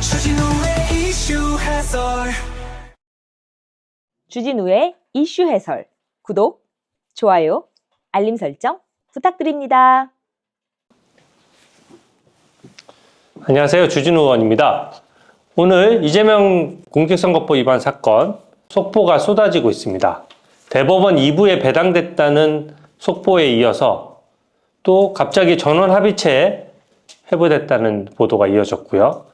주진우의 이슈 해설. 주진우의 이슈 해설. 구독, 좋아요, 알림 설정 부탁드립니다. 안녕하세요. 주진우 의원입니다. 오늘 이재명 공직선거법 위반 사건 속보가 쏟아지고 있습니다. 대법원 2부에 배당됐다는 속보에 이어서 또 갑자기 전원합의체에 회부됐다는 보도가 이어졌고요.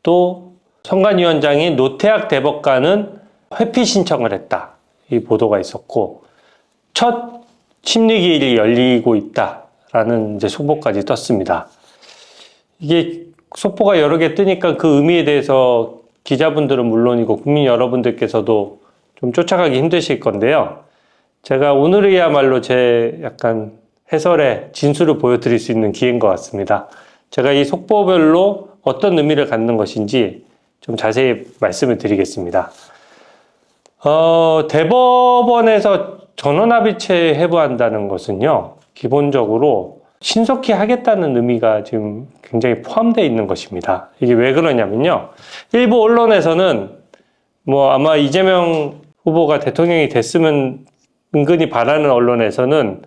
또 선관위원장인 노태학 대법관은 회피 신청을 했다. 이 보도가 있었고 첫 심리기일이 열리고 있다라는 이제 속보까지 떴습니다. 이게 속보가 여러 개 뜨니까 그 의미에 대해서 기자분들은 물론이고 국민 여러분들께서도 좀 쫓아가기 힘드실 건데요. 제가 오늘이야말로 제 약간 해설의 진수를 보여드릴 수 있는 기회인 것 같습니다. 제가 이 속보별로 어떤 의미를 갖는 것인지 좀 자세히 말씀을 드리겠습니다. 대법원에서 전원합의체 회부한다는 것은요, 기본적으로 신속히 하겠다는 의미가 지금 굉장히 포함되어 있는 것입니다. 이게 왜 그러냐면요. 일부 언론에서는 아마 이재명 후보가 대통령이 됐으면 은근히 바라는 언론에서는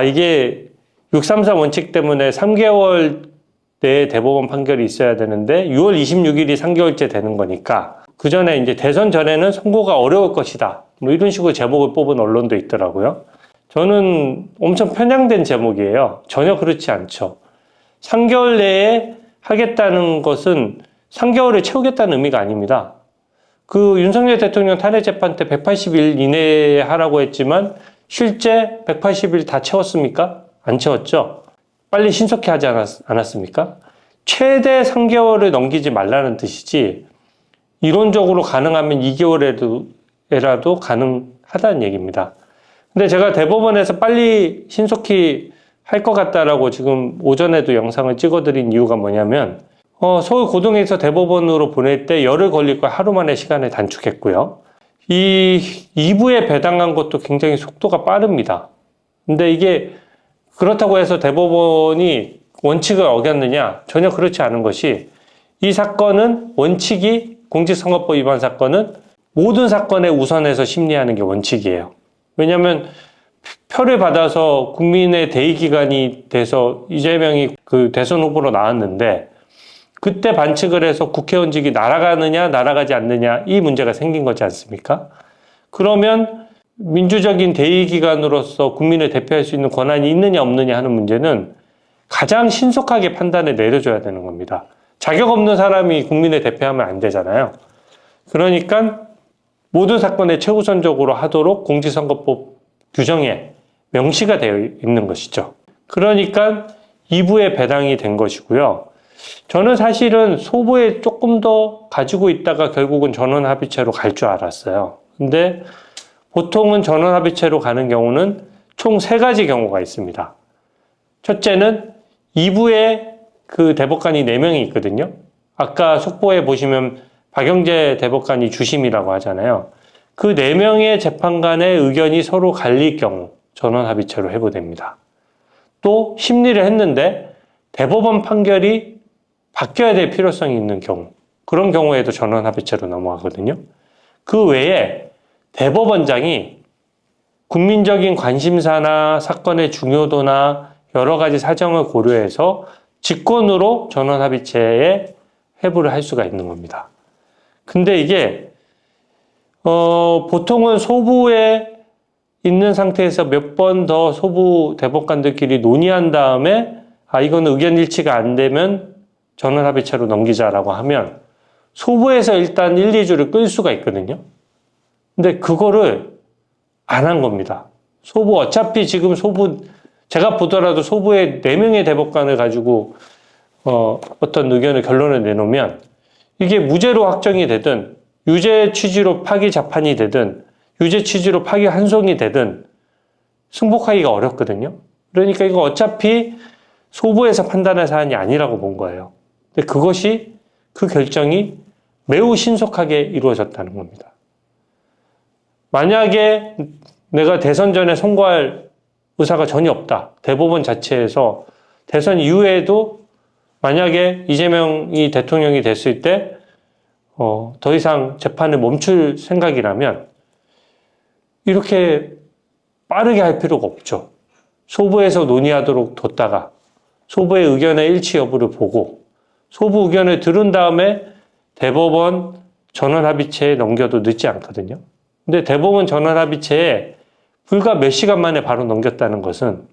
이게 633 원칙 때문에 3개월 내에 대법원 판결이 있어야 되는데 6월 26일이 3개월째 되는 거니까 그 전에 이제 대선 전에는 선고가 어려울 것이다. 이런 식으로 제목을 뽑은 언론도 있더라고요. 저는 엄청 편향된 제목이에요. 전혀 그렇지 않죠. 3개월 내에 하겠다는 것은 3개월을 채우겠다는 의미가 아닙니다. 그 윤석열 대통령 탄핵 재판 때 180일 이내에 하라고 했지만 실제 180일 다 채웠습니까? 안 채웠죠. 빨리 신속히 하지 않았습니까? 최대 3개월을 넘기지 말라는 뜻이지 이론적으로 가능하면 2개월에라도 가능하다는 얘기입니다. 근데 제가 대법원에서 빨리 신속히 할 것 같다라고 지금 오전에도 영상을 찍어드린 이유가 뭐냐면 서울 고동에서 대법원으로 보낼 때 열흘 걸릴 걸 하루 만에 시간을 단축했고요. 이 2부에 배당한 것도 굉장히 속도가 빠릅니다. 근데 이게 그렇다고 해서 대법원이 원칙을 어겼느냐? 전혀 그렇지 않은 것이 이 사건은 원칙이 공직선거법 위반 사건은 모든 사건에 우선해서 심리하는 게 원칙이에요. 왜냐하면 표를 받아서 국민의 대의기관이 돼서 이재명이 그 대선 후보로 나왔는데 그때 반칙을 해서 국회의원직이 날아가느냐 날아가지 않느냐 이 문제가 생긴 거지 않습니까? 그러면 민주적인 대의기관으로서 국민을 대표할 수 있는 권한이 있느냐 없느냐 하는 문제는 가장 신속하게 판단을 내려줘야 되는 겁니다. 자격 없는 사람이 국민을 대표하면 안 되잖아요. 그러니까 모든 사건에 최우선적으로 하도록 공직선거법 규정에 명시가 되어 있는 것이죠. 그러니까 2부에 배당이 된 것이고요. 저는 사실은 소부에 조금 더 가지고 있다가 결국은 전원합의체로 갈 줄 알았어요. 근데 보통은 전원합의체로 가는 경우는 총 3가지 경우가 있습니다. 첫째는 2부에 그 대법관이 4명이 있거든요. 아까 속보에 보시면 박영재 대법관이 주심이라고 하잖아요. 그 4명의 재판관의 의견이 서로 갈릴 경우 전원합의체로 회부됩니다. 또 심리를 했는데 대법원 판결이 바뀌어야 될 필요성이 있는 경우, 그런 경우에도 전원합의체로 넘어가거든요. 그 외에 대법원장이 국민적인 관심사나 사건의 중요도나 여러 가지 사정을 고려해서 직권으로 전원합의체에 회부를 할 수가 있는 겁니다. 근데 이게 보통은 소부에 있는 상태에서 몇 번 더 소부 대법관들끼리 논의한 다음에 이건 의견 일치가 안 되면 전원합의체로 넘기자라고 하면 소부에서 일단 1, 2주를 끌 수가 있거든요. 근데 그거를 안 한 겁니다. 소부 어차피 지금 제가 보더라도 소부에 4명의 대법관을 가지고 어떤 의견을 결론을 내놓으면 이게 무죄로 확정이 되든 유죄 취지로 파기 재판이 되든 유죄 취지로 파기 환송이 되든 승복하기가 어렵거든요. 그러니까 이거 어차피 소부에서 판단할 사안이 아니라고 본 거예요. 근데 그 결정이 매우 신속하게 이루어졌다는 겁니다. 만약에 내가 대선 전에 선고할 의사가 전혀 없다. 대법원 자체에서 대선 이후에도 만약에 이재명이 대통령이 됐을 때 더 이상 재판을 멈출 생각이라면 이렇게 빠르게 할 필요가 없죠. 소부에서 논의하도록 뒀다가 소부의 의견의 일치 여부를 보고 소부 의견을 들은 다음에 대법원 전원합의체에 넘겨도 늦지 않거든요. 근데 대법원 전원합의체에 불과 몇 시간 만에 바로 넘겼다는 것은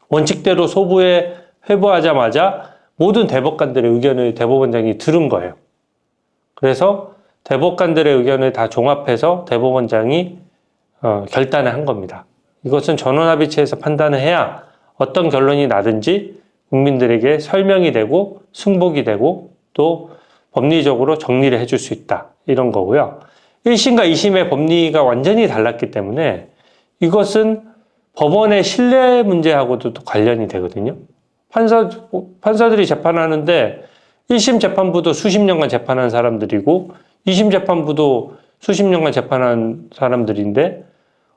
원칙대로 소부에 회부하자마자 모든 대법관들의 의견을 대법원장이 들은 거예요. 그래서 대법관들의 의견을 다 종합해서 대법원장이 결단을 한 겁니다. 이것은 전원합의체에서 판단을 해야 어떤 결론이 나든지 국민들에게 설명이 되고 승복이 되고 또 법리적으로 정리를 해줄 수 있다. 이런 거고요. 1심과 2심의 법리가 완전히 달랐기 때문에 이것은 법원의 신뢰 문제하고도 또 관련이 되거든요. 판사들이 재판하는데 1심 재판부도 수십 년간 재판한 사람들이고 2심 재판부도 수십 년간 재판한 사람들인데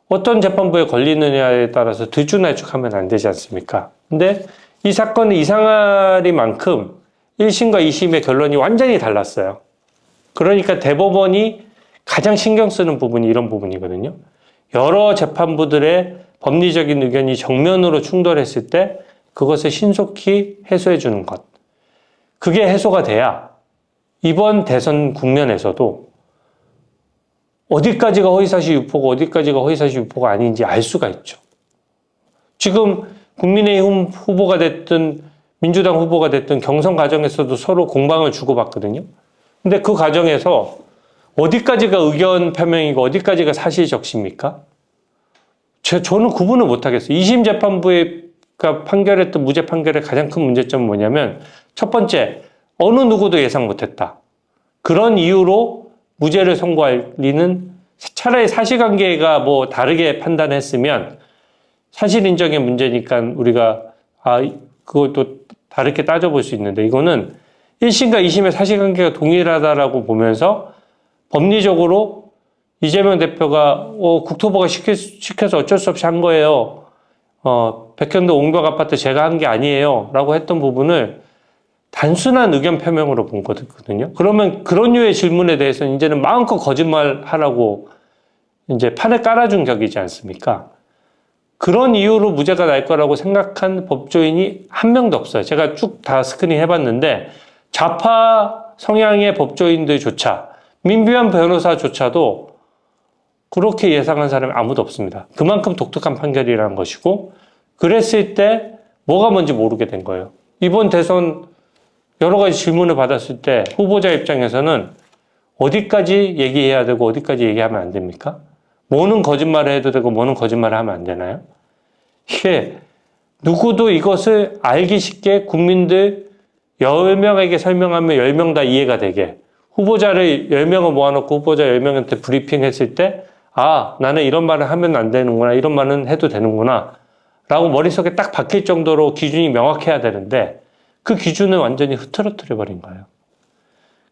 어떤 재판부에 걸리느냐에 따라서 들쭉날쭉하면 안 되지 않습니까? 근데 이 사건은 이상하리만큼 1심과 2심의 결론이 완전히 달랐어요. 그러니까 대법원이 가장 신경 쓰는 부분이 이런 부분이거든요. 여러 재판부들의 법리적인 의견이 정면으로 충돌했을 때 그것을 신속히 해소해 주는 것. 그게 해소가 돼야 이번 대선 국면에서도 어디까지가 허위사실 유포고 어디까지가 허위사실 유포가 아닌지 알 수가 있죠. 지금 국민의힘 후보가 됐든 민주당 후보가 됐든 경선 과정에서도 서로 공방을 주고받거든요. 근데 그 과정에서 어디까지가 의견 표명이고 어디까지가 사실 적시입니까? 저는 구분을 못하겠어요. 2심 재판부가 판결했던 무죄 판결의 가장 큰 문제점은 뭐냐면 첫 번째, 어느 누구도 예상 못했다. 그런 이유로 무죄를 선고할 리는 차라리 사실관계가 뭐 다르게 판단했으면 사실 인정의 문제니까 우리가 그것도 다르게 따져볼 수 있는데 이거는 1심과 2심의 사실관계가 동일하다라고 보면서 법리적으로 이재명 대표가 국토부가 시켜서 어쩔 수 없이 한 거예요. 백현도 옹벽 아파트 제가 한 게 아니에요. 라고 했던 부분을 단순한 의견 표명으로 본 거거든요. 그러면 그런 류의 질문에 대해서는 이제는 마음껏 거짓말 하라고 이제 판을 깔아준 격이지 않습니까? 그런 이유로 무죄가 날 거라고 생각한 법조인이 한 명도 없어요. 제가 쭉 다 스크린 해봤는데 좌파 성향의 법조인들조차 민변 변호사조차도 그렇게 예상한 사람이 아무도 없습니다. 그만큼 독특한 판결이라는 것이고 그랬을 때 뭐가 뭔지 모르게 된 거예요. 이번 대선 여러 가지 질문을 받았을 때 후보자 입장에서는 어디까지 얘기해야 되고 어디까지 얘기하면 안 됩니까? 뭐는 거짓말을 해도 되고 뭐는 거짓말을 하면 안 되나요? 이게 누구도 이것을 알기 쉽게 국민들 10명에게 설명하면 10명 다 이해가 되게 후보자를 10명을 모아놓고 후보자 10명한테 브리핑했을 때 나는 이런 말을 하면 안 되는구나 이런 말은 해도 되는구나 라고 머릿속에 딱 박힐 정도로 기준이 명확해야 되는데 그 기준을 완전히 흐트러뜨려 버린 거예요.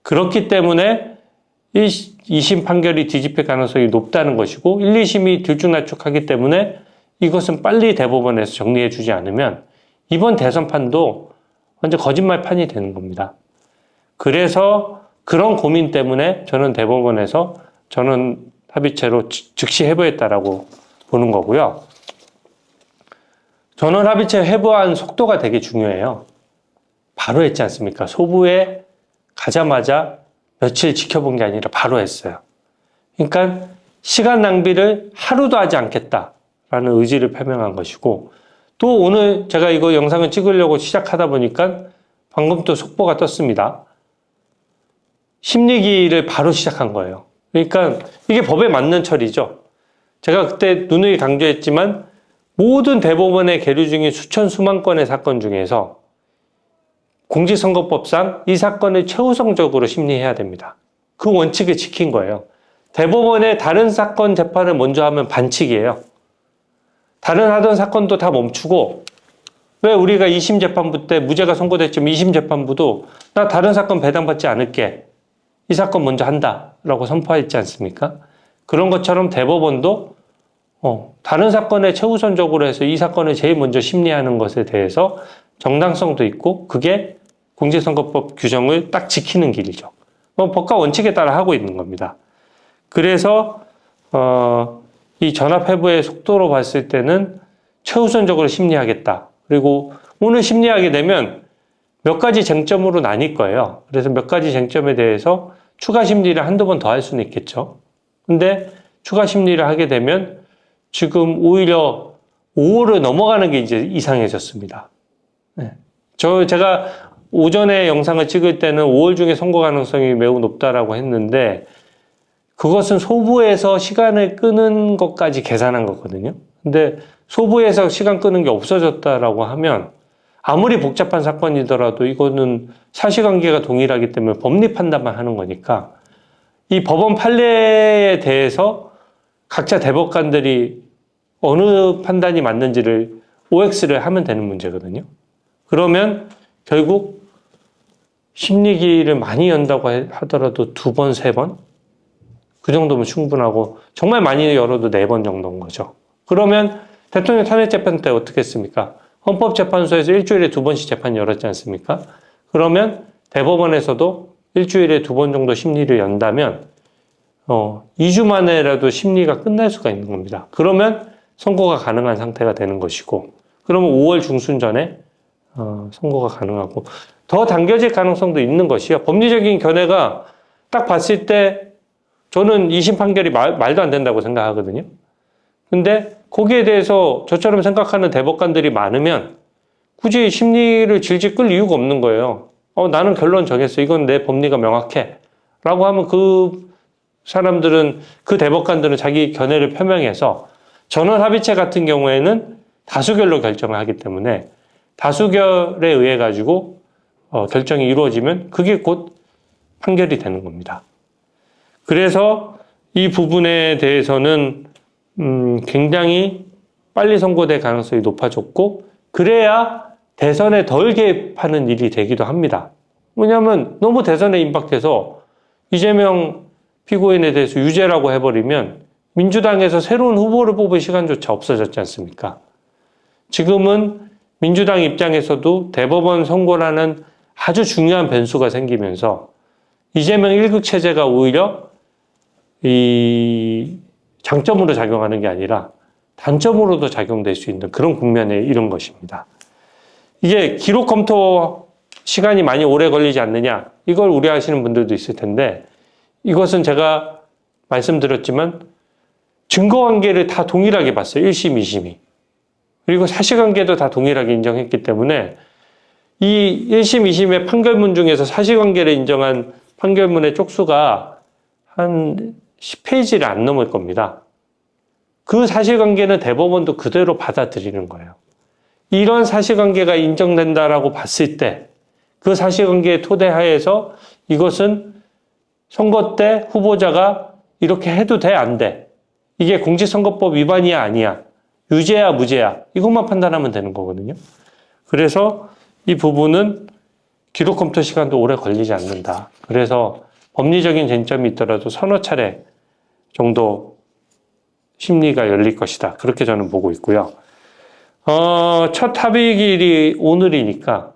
그렇기 때문에 2심 판결이 뒤집힐 가능성이 높다는 것이고 1, 2심이 들쭉날쭉하기 때문에 이것은 빨리 대법원에서 정리해 주지 않으면 이번 대선판도 완전 거짓말판이 되는 겁니다. 그래서 그런 고민 때문에 저는 대법원에서 저는 합의체로 즉시 회부했다라고 보는 거고요. 전원 합의체 회부한 속도가 되게 중요해요. 바로 했지 않습니까? 소부에 가자마자 며칠 지켜본 게 아니라 바로 했어요. 그러니까 시간 낭비를 하루도 하지 않겠다라는 의지를 표명한 것이고 또 오늘 제가 이거 영상을 찍으려고 시작하다 보니까 방금 또 속보가 떴습니다. 심리기를 바로 시작한 거예요. 그러니까 이게 법에 맞는 처리죠. 제가 그때 누누이 강조했지만 모든 대법원에 계류 중인 수천 수만 건의 사건 중에서 공직선거법상 이 사건을 최우선적으로 심리해야 됩니다. 그 원칙을 지킨 거예요. 대법원에 다른 사건 재판을 먼저 하면 반칙이에요. 다른 하던 사건도 다 멈추고 왜 우리가 2심 재판부 때 무죄가 선고됐지만 2심 재판부도 나 다른 사건 배당받지 않을게. 이 사건 먼저 한다라고 선포했지 않습니까? 그런 것처럼 대법원도 다른 사건에 최우선적으로 해서 이 사건을 제일 먼저 심리하는 것에 대해서 정당성도 있고 그게 공직선거법 규정을 딱 지키는 길이죠. 법과 원칙에 따라 하고 있는 겁니다. 그래서 이 전압 회부의 속도로 봤을 때는 최우선적으로 심리하겠다. 그리고 오늘 심리하게 되면 몇 가지 쟁점으로 나뉠 거예요. 그래서 몇 가지 쟁점에 대해서 추가 심리를 한두 번 더 할 수는 있겠죠. 근데 추가 심리를 하게 되면 지금 오히려 5월을 넘어가는 게 이제 이상해졌습니다. 네. 제가 오전에 영상을 찍을 때는 5월 중에 선거 가능성이 매우 높다라고 했는데 그것은 소부에서 시간을 끄는 것까지 계산한 거거든요. 근데 소부에서 시간 끄는 게 없어졌다라고 하면 아무리 복잡한 사건이더라도 이거는 사실관계가 동일하기 때문에 법리 판단만 하는 거니까 이 법원 판례에 대해서 각자 대법관들이 어느 판단이 맞는지를 OX를 하면 되는 문제거든요. 그러면 결국 심리기를 많이 연다고 하더라도 2번, 3번? 그 정도면 충분하고 정말 많이 열어도 4번 정도인 거죠. 그러면 대통령 탄핵재판 때 어떻게 했습니까? 헌법재판소에서 일주일에 2번씩 재판 열었지 않습니까? 그러면 대법원에서도 일주일에 2번 정도 심리를 연다면 2주 만에라도 심리가 끝날 수가 있는 겁니다. 그러면 선고가 가능한 상태가 되는 것이고 그러면 5월 중순 전에 선고가 가능하고 더 당겨질 가능성도 있는 것이요. 법리적인 견해가 딱 봤을 때 저는 2심 판결이 말도 안 된다고 생각하거든요. 근데 거기에 대해서 저처럼 생각하는 대법관들이 많으면 굳이 심리를 질질 끌 이유가 없는 거예요. 나는 결론 정했어. 이건 내 법리가 명확해. 라고 하면 그 사람들은, 그 대법관들은 자기 견해를 표명해서 전원합의체 같은 경우에는 다수결로 결정을 하기 때문에 다수결에 의해 가지고 결정이 이루어지면 그게 곧 판결이 되는 겁니다. 그래서 이 부분에 대해서는 굉장히 빨리 선고될 가능성이 높아졌고 그래야 대선에 덜 개입하는 일이 되기도 합니다. 왜냐하면 너무 대선에 임박해서 이재명 피고인에 대해서 유죄라고 해버리면 민주당에서 새로운 후보를 뽑을 시간조차 없어졌지 않습니까? 지금은 민주당 입장에서도 대법원 선고라는 아주 중요한 변수가 생기면서 이재명 1급 체제가 오히려 이 장점으로 작용하는 게 아니라 단점으로도 작용될 수 있는 그런 국면에 이른 것입니다. 이게 기록 검토 시간이 많이 오래 걸리지 않느냐 이걸 우려하시는 분들도 있을 텐데 이것은 제가 말씀드렸지만 증거관계를 다 동일하게 봤어요. 1심, 2심이. 그리고 사실관계도 다 동일하게 인정했기 때문에 이 1심, 2심의 판결문 중에서 사실관계를 인정한 판결문의 쪽수가 한 10페이지를 안 넘을 겁니다. 그 사실관계는 대법원도 그대로 받아들이는 거예요. 이런 사실관계가 인정된다라고 봤을 때 그 사실관계의 토대하에서 이것은 선거 때 후보자가 이렇게 해도 돼, 안 돼? 이게 공직선거법 위반이야, 아니야? 유죄야, 무죄야? 이것만 판단하면 되는 거거든요. 그래서 이 부분은 기록 검토 시간도 오래 걸리지 않는다. 그래서 법리적인 쟁점이 있더라도 서너 차례 정도 심리가 열릴 것이다. 그렇게 저는 보고 있고요. 첫 합의기일이 오늘이니까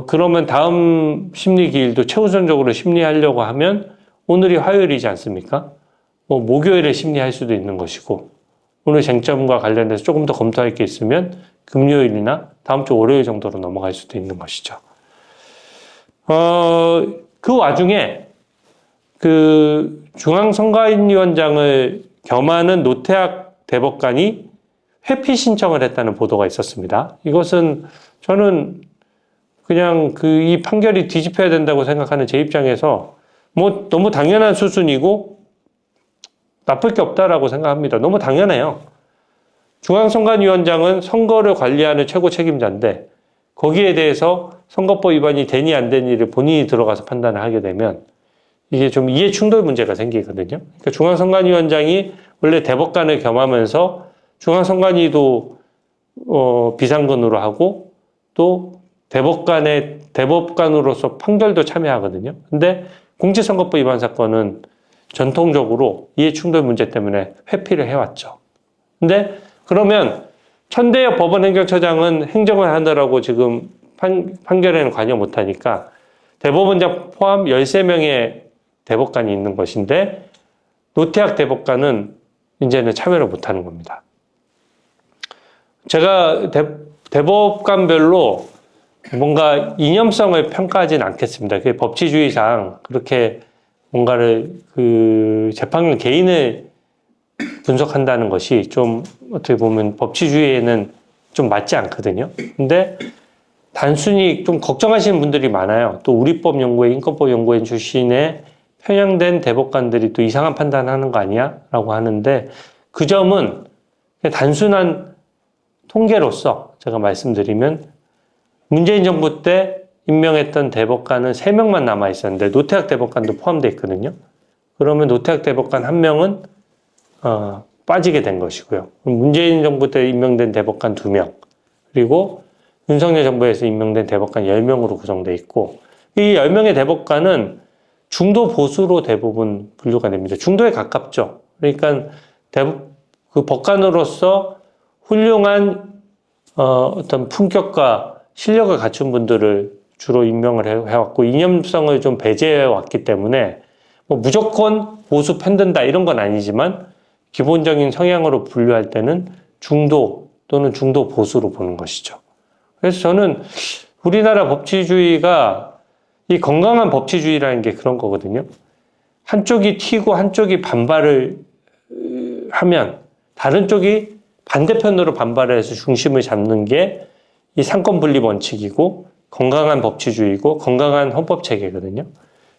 그러면 다음 심리기일도 최우선적으로 심리하려고 하면 오늘이 화요일이지 않습니까? 목요일에 심리할 수도 있는 것이고 오늘 쟁점과 관련해서 조금 더 검토할 게 있으면 금요일이나 다음 주 월요일 정도로 넘어갈 수도 있는 것이죠. 그 와중에 그 중앙선관위원장을 겸하는 노태학 대법관이 회피 신청을 했다는 보도가 있었습니다. 이것은 저는 그냥 이 판결이 뒤집혀야 된다고 생각하는 제 입장에서 너무 당연한 수순이고 나쁠 게 없다라고 생각합니다. 너무 당연해요. 중앙선관위원장은 선거를 관리하는 최고 책임자인데 거기에 대해서 선거법 위반이 되니 안 되니를 본인이 들어가서 판단을 하게 되면 이게 좀 이해 충돌 문제가 생기거든요. 그러니까 중앙선관위원장이 원래 대법관을 겸하면서 중앙선관위도 비상근으로 하고 또 대법관으로서 판결도 참여하거든요. 근데 공직선거법 위반 사건은 전통적으로 이해 충돌 문제 때문에 회피를 해왔죠. 근데 그러면 천대엽 법원행정처장은 행정을 하느라고 지금 판결에는 관여 못하니까 대법원장 포함 13명의 대법관이 있는 것인데 노태학 대법관은 이제는 참여를 못하는 겁니다. 제가 대법관별로 뭔가 이념성을 평가하지는 않겠습니다. 그게 법치주의상 그렇게 뭔가를 재판관 개인을 분석한다는 것이 좀 어떻게 보면 법치주의에는 좀 맞지 않거든요. 근데 단순히 좀 걱정하시는 분들이 많아요. 또 우리법연구회, 인권법연구원 출신의 편향된 대법관들이 또 이상한 판단하는 거 아니야? 라고 하는데 그 점은 그냥 단순한 통계로서 제가 말씀드리면 문재인 정부 때 임명했던 대법관은 3명만 남아있었는데 노태학 대법관도 포함되어 있거든요. 그러면 노태학 대법관 1명은 빠지게 된 것이고요. 문재인 정부 때 임명된 대법관 2명, 그리고 윤석열 정부에서 임명된 대법관 10명으로 구성되어 있고, 이 10명의 대법관은 중도 보수로 대부분 분류가 됩니다. 중도에 가깝죠. 그러니까 그 법관으로서 훌륭한 어떤 품격과 실력을 갖춘 분들을 주로 임명을 해왔고, 이념성을 좀 배제해왔기 때문에 뭐 무조건 보수 편든다 이런 건 아니지만 기본적인 성향으로 분류할 때는 중도 또는 중도 보수로 보는 것이죠. 그래서 저는 우리나라 법치주의가 이 건강한 법치주의라는 게 그런 거거든요. 한쪽이 튀고 한쪽이 반발을 하면 다른 쪽이 반대편으로 반발을 해서 중심을 잡는 게 이 상권 분립 원칙이고 건강한 법치주의고 건강한 헌법 체계거든요.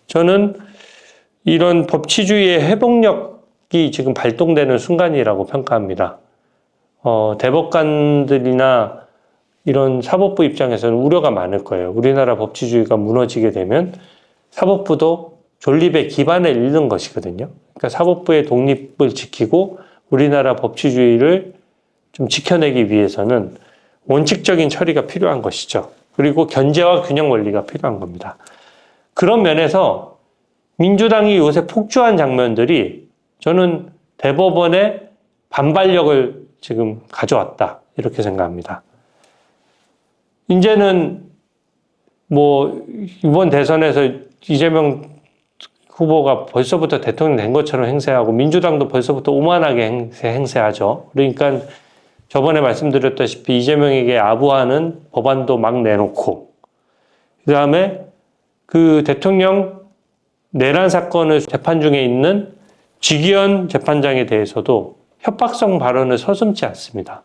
저는 이런 법치주의의 회복력이 지금 발동되는 순간이라고 평가합니다. 대법관들이나 이런 사법부 입장에서는 우려가 많을 거예요. 우리나라 법치주의가 무너지게 되면 사법부도 존립의 기반을 잃는 것이거든요. 그러니까 사법부의 독립을 지키고 우리나라 법치주의를 좀 지켜내기 위해서는 원칙적인 처리가 필요한 것이죠. 그리고 견제와 균형 원리가 필요한 겁니다. 그런 면에서 민주당이 요새 폭주한 장면들이 저는 대법원의 반발력을 지금 가져왔다 이렇게 생각합니다. 이제는 뭐 이번 대선에서 이재명 후보가 벌써부터 대통령 된 것처럼 행세하고 민주당도 벌써부터 오만하게 행세하죠. 그러니까 저번에 말씀드렸다시피 이재명에게 아부하는 법안도 막 내놓고 그 다음에 그 대통령 내란 사건을 재판 중에 있는 지기현 재판장에 대해서도 협박성 발언을 서슴지 않습니다.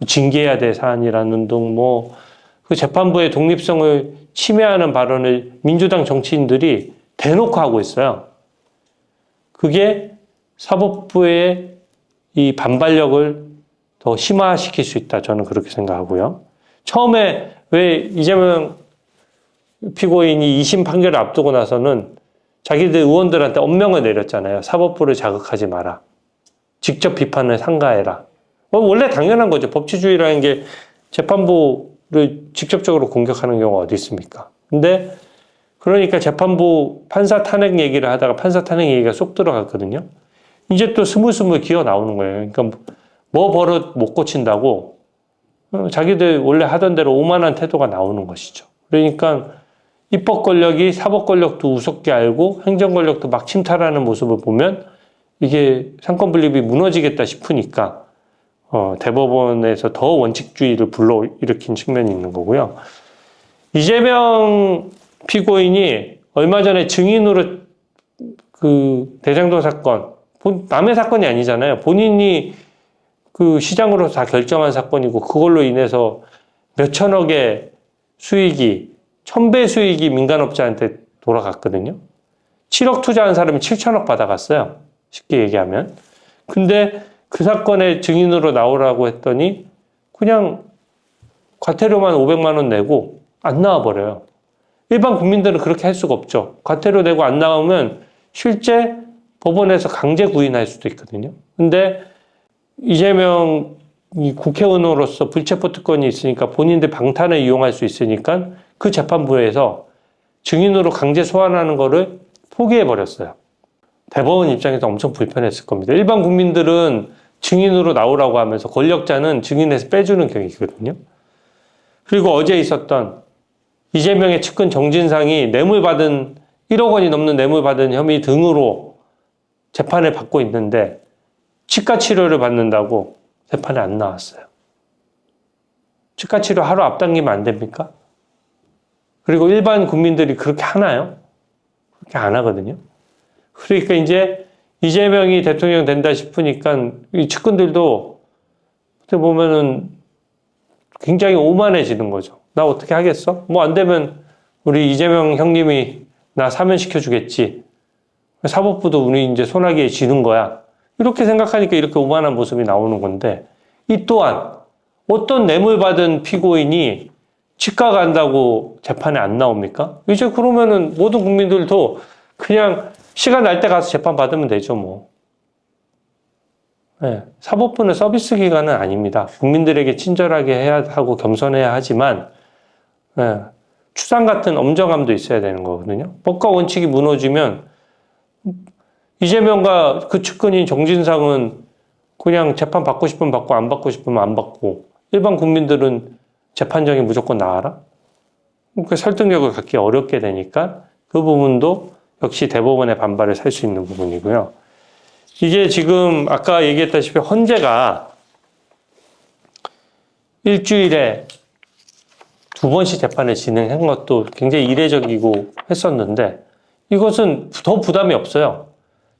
징계해야 될 사안이라는 등 그 재판부의 독립성을 침해하는 발언을 민주당 정치인들이 대놓고 하고 있어요. 그게 사법부의 이 반발력을 더 심화시킬 수 있다. 저는 그렇게 생각하고요. 처음에 왜 이재명 피고인이 2심 판결을 앞두고 나서는 자기들 의원들한테 엄명을 내렸잖아요. 사법부를 자극하지 마라. 직접 비판을 삼가해라. 원래 당연한 거죠. 법치주의라는 게 재판부를 직접적으로 공격하는 경우가 어디 있습니까? 근데 그러니까 재판부 판사 탄핵 얘기를 하다가 판사 탄핵 얘기가 쏙 들어갔거든요. 이제 또 스물스물 기어 나오는 거예요. 그러니까 뭐 버릇 못 고친다고 자기들 원래 하던 대로 오만한 태도가 나오는 것이죠. 그러니까 입법 권력이 사법 권력도 우습게 알고 행정 권력도 막 침탈하는 모습을 보면 이게 상권 분립이 무너지겠다 싶으니까 대법원에서 더 원칙주의를 불러일으킨 측면이 있는 거고요. 이재명 피고인이 얼마 전에 증인으로 그 대장동 사건, 남의 사건이 아니잖아요. 본인이 그 시장으로 다 결정한 사건이고 그걸로 인해서 몇천억의 수익이 1000배 수익이 민간업자한테 돌아갔거든요. 7억 투자한 사람이 7천억 받아갔어요. 쉽게 얘기하면. 근데 그 사건의 증인으로 나오라고 했더니 그냥 과태료만 500만 원 내고 안 나와버려요. 일반 국민들은 그렇게 할 수가 없죠. 과태료 내고 안 나오면 실제 법원에서 강제 구인할 수도 있거든요. 근데 이재명이 국회의원으로서 불체포 특권이 있으니까 본인들 방탄을 이용할 수 있으니까 그 재판부에서 증인으로 강제 소환하는 거를 포기해버렸어요. 대법원 입장에서 엄청 불편했을 겁니다. 일반 국민들은 증인으로 나오라고 하면서 권력자는 증인에서 빼주는 경우이거든요. 그리고 어제 있었던 이재명의 측근 정진상이 1억 원이 넘는 뇌물 받은 혐의 등으로 재판을 받고 있는데 치과 치료를 받는다고 재판에 안 나왔어요. 치과 치료 하루 앞당기면 안 됩니까? 그리고 일반 국민들이 그렇게 하나요? 그렇게 안 하거든요. 그러니까 이제 이재명이 대통령 된다 싶으니까 이 측근들도 어떻게 보면은 굉장히 오만해지는 거죠. 나 어떻게 하겠어? 뭐 안 되면 우리 이재명 형님이 나 사면시켜 주겠지. 사법부도 우리 이제 소나기에 지는 거야. 이렇게 생각하니까 이렇게 오만한 모습이 나오는 건데, 이 또한 어떤 뇌물 받은 피고인이 치과 간다고 재판에 안 나옵니까? 이제 그러면은 모든 국민들도 그냥 시간 날 때 가서 재판 받으면 되죠, 뭐. 네, 사법부는 서비스 기관은 아닙니다. 국민들에게 친절하게 해야 하고 겸손해야 하지만, 네, 추상 같은 엄정함도 있어야 되는 거거든요. 법과 원칙이 무너지면 이재명과 그 측근인 정진상은 그냥 재판 받고 싶으면 받고 안 받고 싶으면 안 받고, 일반 국민들은 재판정에 무조건 나와라? 그 설득력을 갖기 어렵게 되니까 그 부분도 역시 대법원의 반발을 살 수 있는 부분이고요. 이게 지금 아까 얘기했다시피 헌재가 일주일에 2번씩 재판을 진행한 것도 굉장히 이례적이고 했었는데, 이것은 더 부담이 없어요.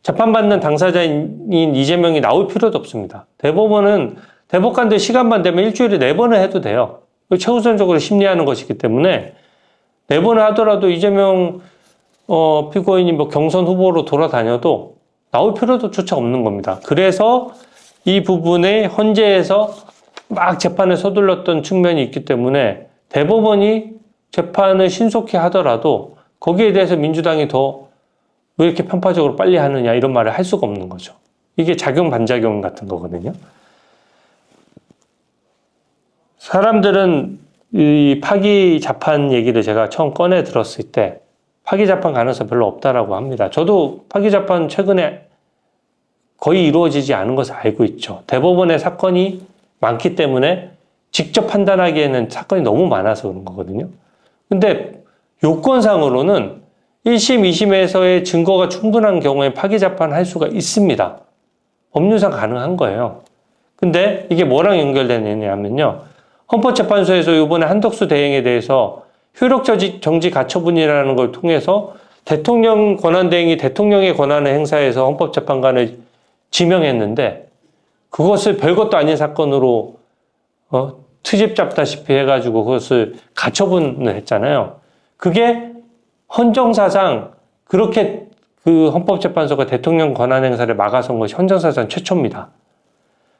재판받는 당사자인 이재명이 나올 필요도 없습니다. 대법원은 대법관들 시간만 되면 일주일에 4번을 해도 돼요. 최우선적으로 심리하는 것이기 때문에 4번을 하더라도 이재명 피고인이 뭐 경선 후보로 돌아다녀도 나올 필요도 조차 없는 겁니다. 그래서 이 부분에 헌재에서 막 재판을 서둘렀던 측면이 있기 때문에 대법원이 재판을 신속히 하더라도 거기에 대해서 민주당이 더 왜 이렇게 편파적으로 빨리 하느냐 이런 말을 할 수가 없는 거죠. 이게 작용 반작용 같은 거거든요. 사람들은 이 파기 자판 얘기를 제가 처음 꺼내 들었을 때 파기 자판 가능성 별로 없다라고 합니다. 저도 파기 자판 최근에 거의 이루어지지 않은 것을 알고 있죠. 대법원의 사건이 많기 때문에 직접 판단하기에는 사건이 너무 많아서 그런 거거든요. 근데 요건상으로는 1심, 2심에서의 증거가 충분한 경우에 파기 자판 할 수가 있습니다. 법률상 가능한 거예요. 근데 이게 뭐랑 연결되느냐면요. 헌법재판소에서 이번에 한덕수 대행에 대해서 효력 정지 가처분이라는 걸 통해서 대통령 권한대행이 대통령의 권한을 행사해서 헌법재판관을 지명했는데, 그것을 별것도 아닌 사건으로 트집 잡다시피 해가지고 그것을 가처분을 했잖아요. 그게 헌정사상 그렇게 그 헌법재판소가 대통령 권한 행사를 막아선 것이 헌정사상 최초입니다.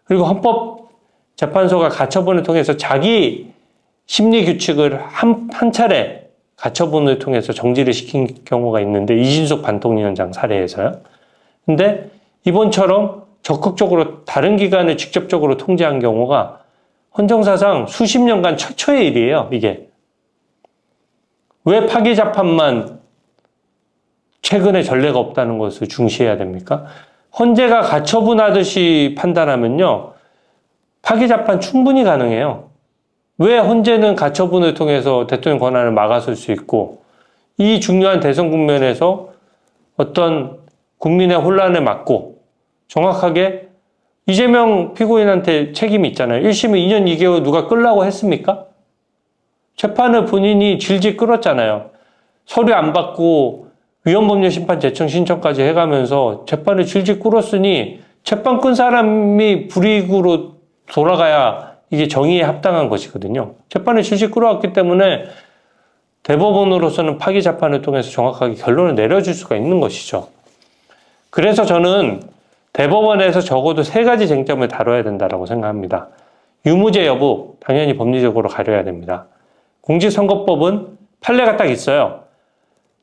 그리고 헌법재판소가 가처분을 통해서 자기 심리 규칙을 한 차례 가처분을 통해서 정지를 시킨 경우가 있는데, 이진숙 반통위원장 사례에서요. 근데 이번처럼 적극적으로 다른 기관을 직접적으로 통제한 경우가 헌정사상 수십 년간 최초의 일이에요, 이게. 왜 파기 자판만 최근에 전례가 없다는 것을 중시해야 됩니까? 헌재가 가처분하듯이 판단하면요, 파기 자판 충분히 가능해요. 왜 헌재는 가처분을 통해서 대통령 권한을 막아설 수 있고, 이 중요한 대선 국면에서 어떤 국민의 혼란을 막고 정확하게 이재명 피고인한테 책임이 있잖아요. 1심에 2년 2개월 누가 끌라고 했습니까? 재판을 본인이 질질 끌었잖아요. 서류 안 받고 위헌법률 심판 제청 신청까지 해가면서 재판을 질질 끌었으니 재판 끈 사람이 불이익으로 돌아가야 이게 정의에 합당한 것이거든요. 재판을 질질 끌어왔기 때문에 대법원으로서는 파기 재판을 통해서 정확하게 결론을 내려줄 수가 있는 것이죠. 그래서 저는 대법원에서 적어도 3가지 쟁점을 다뤄야 된다고 생각합니다. 유무죄 여부, 당연히 법리적으로 가려야 됩니다. 공직선거법은 판례가 딱 있어요.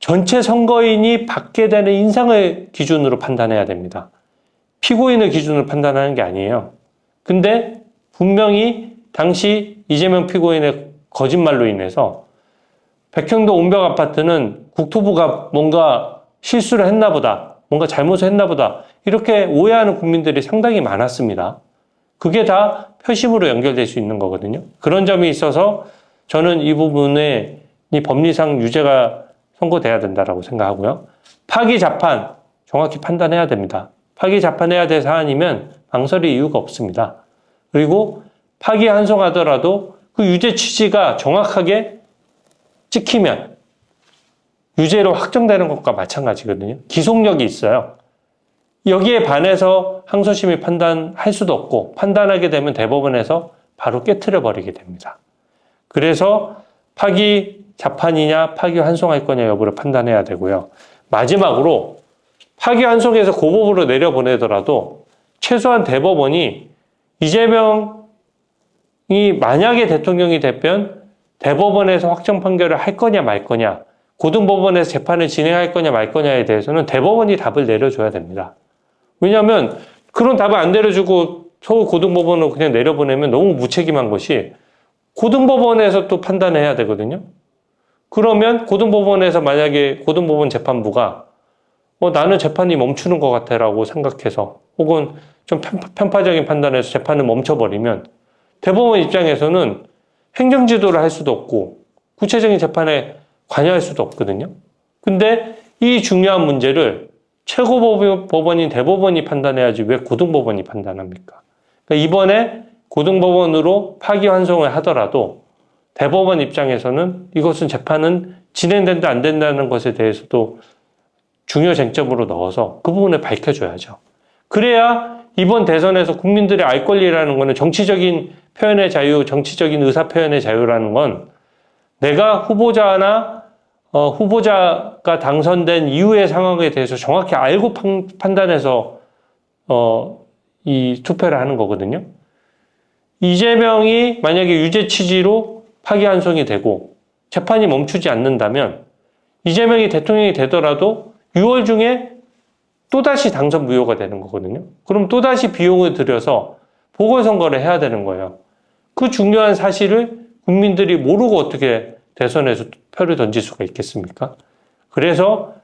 전체 선거인이 받게 되는 인상을 기준으로 판단해야 됩니다. 피고인을 기준으로 판단하는 게 아니에요. 근데 분명히 당시 이재명 피고인의 거짓말로 인해서 백현도 온벽 아파트는 국토부가 뭔가 실수를 했나 보다, 뭔가 잘못을 했나 보다, 이렇게 오해하는 국민들이 상당히 많았습니다. 그게 다 표심으로 연결될 수 있는 거거든요. 그런 점이 있어서 저는 이 부분에 법리상 유죄가 선고돼야 된다라고 생각하고요. 파기 자판 정확히 판단해야 됩니다. 파기 자판해야 될 사안이면 망설일 이유가 없습니다. 그리고 파기 환송하더라도 그 유죄 취지가 정확하게 찍히면 유죄로 확정되는 것과 마찬가지거든요. 기속력이 있어요. 여기에 반해서 항소심이 판단할 수도 없고 판단하게 되면 대법원에서 바로 깨트려 버리게 됩니다. 그래서 파기 자판이냐 파기 환송할 거냐 여부를 판단해야 되고요. 마지막으로 파기 환송에서 고법으로 내려보내더라도 최소한 대법원이 이재명이 만약에 대통령이 되면 대법원에서 확정 판결을 할 거냐 말 거냐, 고등법원에서 재판을 진행할 거냐 말 거냐에 대해서는 대법원이 답을 내려줘야 됩니다. 왜냐하면 그런 답을 안 내려주고 서울 고등법원으로 그냥 내려보내면 너무 무책임한 것이 고등법원에서 또 판단해야 되거든요. 그러면 고등법원에서 만약에 고등법원 재판부가 나는 재판이 멈추는 것 같아라고 생각해서 혹은 좀 편파적인 판단에서 재판을 멈춰버리면 대법원 입장에서는 행정지도를 할 수도 없고 구체적인 재판에 관여할 수도 없거든요. 근데 이 중요한 문제를 최고법원인 대법원이 판단해야지 왜 고등법원이 판단합니까? 그러니까 이번에 고등법원으로 파기환송을 하더라도 대법원 입장에서는 이것은 재판은 진행된다 안 된다는 것에 대해서도 중요 쟁점으로 넣어서 그 부분을 밝혀줘야죠. 그래야 이번 대선에서 국민들이 알 권리라는 거는 정치적인 표현의 자유, 정치적인 의사 표현의 자유라는 건 내가 후보자가 당선된 이후의 상황에 대해서 정확히 알고 판단해서 이 투표를 하는 거거든요. 이재명이 만약에 유죄 취지로 파기환송이 되고 재판이 멈추지 않는다면 이재명이 대통령이 되더라도 6월 중에 또다시 당선 무효가 되는 거거든요. 그럼 또다시 비용을 들여서 보궐선거를 해야 되는 거예요. 그 중요한 사실을 국민들이 모르고 어떻게 대선에서 표를 던질 수가 있겠습니까? 그래서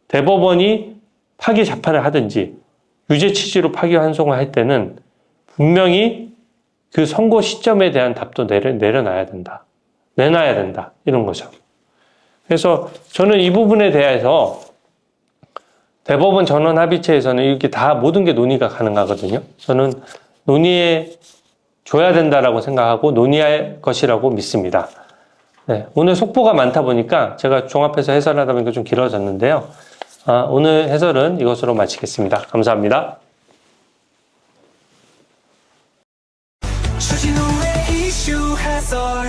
대법원이 파기 재판을 하든지 유죄 취지로 파기 환송을 할 때는 분명히 그 선고 시점에 대한 답도 내놔야 된다. 이런 거죠. 그래서 저는 이 부분에 대해서 대법원 전원 합의체에서는 이렇게 다 모든 게 논의가 가능하거든요. 저는 논의해 줘야 된다라고 생각하고 논의할 것이라고 믿습니다. 네, 오늘 속보가 많다 보니까 제가 종합해서 해설하다 보니까 좀 길어졌는데요. 오늘 해설은 이것으로 마치겠습니다. 감사합니다. 주진우의 이슈 해설